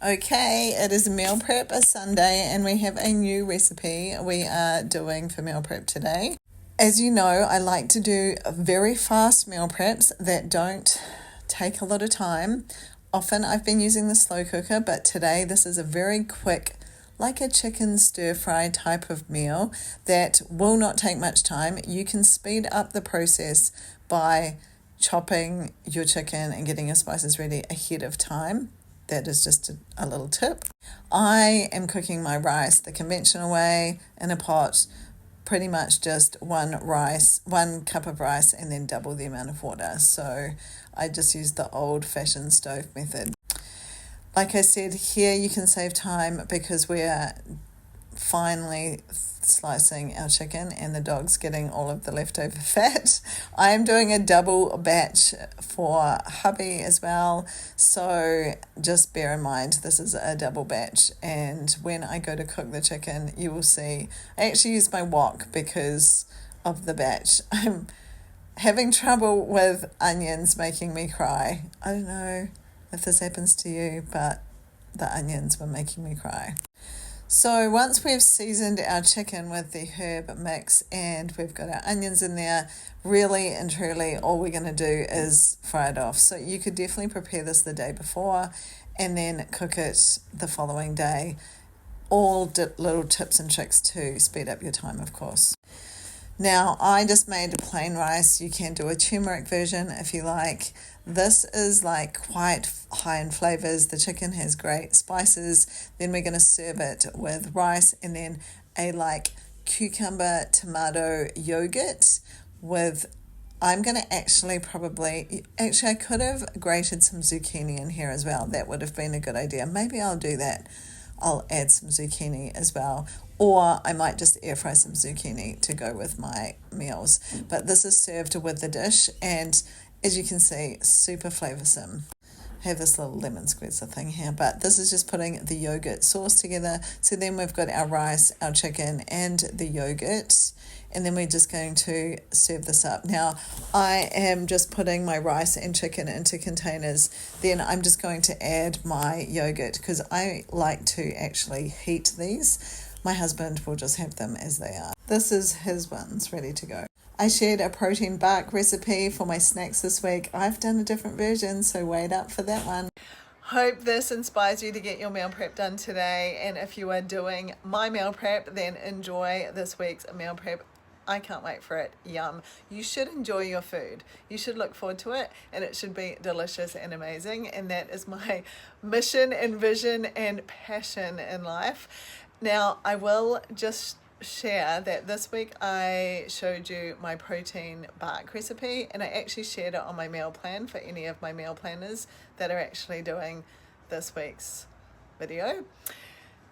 Okay, it is meal prep a Sunday and we have a new recipe we are doing for meal prep today. As you know, I like to do very fast meal preps that don't take a lot of time. Often I've been using the slow cooker, but today this is a very quick, like a chicken stir fry type of meal that will not take much time. You can speed up the process by chopping your chicken and getting your spices ready ahead of time. That is just a little tip. I am cooking my rice the conventional way in a pot, pretty much just one cup of rice and then double the amount of water. So I just use the old-fashioned stove method. Like I said, here you can save time because we're finally slicing our chicken and the dog's getting all of the leftover fat. I am doing a double batch for hubby as well, so just bear in mind this is a double batch, and when I go to cook the chicken you will see I actually use my wok because of the batch. I'm having trouble with onions making me cry. I don't know if this happens to you, but the onions were making me cry. So once we've seasoned our chicken with the herb mix and we've got our onions in there, really and truly all we're going to do is fry it off. So you could definitely prepare this the day before and then cook it the following day. All little tips and tricks to speed up your time, of course. Now, I just made a plain rice. You can do a turmeric version if you like. This is like quite high in flavors. The chicken has great spices. Then we're going to serve it with rice and then a like cucumber tomato yogurt with, I'm going to actually I could have grated some zucchini in here as well. That would have been a good idea. Maybe I'll do that. I'll add some zucchini as well, or I might just air fry some zucchini to go with my meals. But this is served with the dish, and as you can see, super flavoursome. I have this little lemon squeezer thing here, but this is just putting the yogurt sauce together. So then we've got our rice, our chicken, and the yogurt, and then we're just going to serve this up. Now, I am just putting my rice and chicken into containers. Then I'm just going to add my yogurt because I like to actually heat these. My husband will just have them as they are. This is his ones ready to go. I shared a protein bark recipe for my snacks this week. I've done a different version, so wait up for that one. Hope this inspires you to get your meal prep done today. And if you are doing my meal prep, then enjoy this week's meal prep. I can't wait for it. Yum. You should enjoy your food. You should look forward to it, and it should be delicious and amazing. And that is my mission and vision and passion in life. Now, I will just share that this week I showed you my protein bark recipe, and I actually shared it on my meal plan for any of my meal planners that are actually doing this week's video.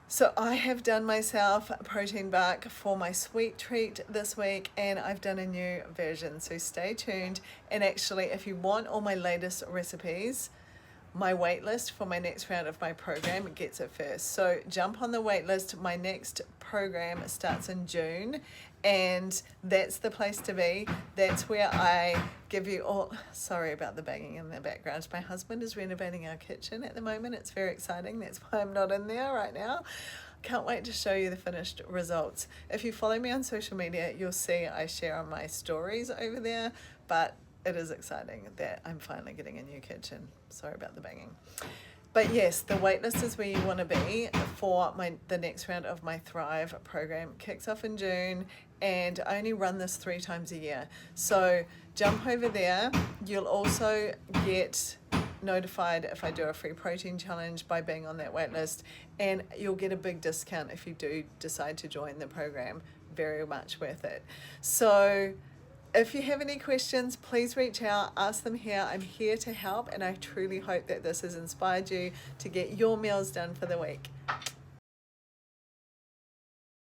So I have done myself a protein bark for my sweet treat this week, and I've done a new version, so stay tuned. And actually, if you want all my latest recipes, my waitlist for my next round of my program gets it first. So jump on the waitlist. My next program starts in June, and that's the place to be. That's where I give you all, sorry about the banging in the background. My husband is renovating our kitchen at the moment. It's very exciting. That's why I'm not in there right now. Can't wait to show you the finished results. If you follow me on social media, you'll see I share on my stories over there, but it is exciting that I'm finally getting a new kitchen. Sorry about the banging. But yes, the waitlist is where you want to be for the next round of my Thrive program. Kicks off in June, and I only run this 3 times a year. So jump over there. You'll also get notified if I do a free protein challenge by being on that waitlist, and you'll get a big discount if you do decide to join the program. Very much worth it. So if you have any questions, please reach out, ask them here. I'm here to help, and I truly hope that this has inspired you to get your meals done for the week.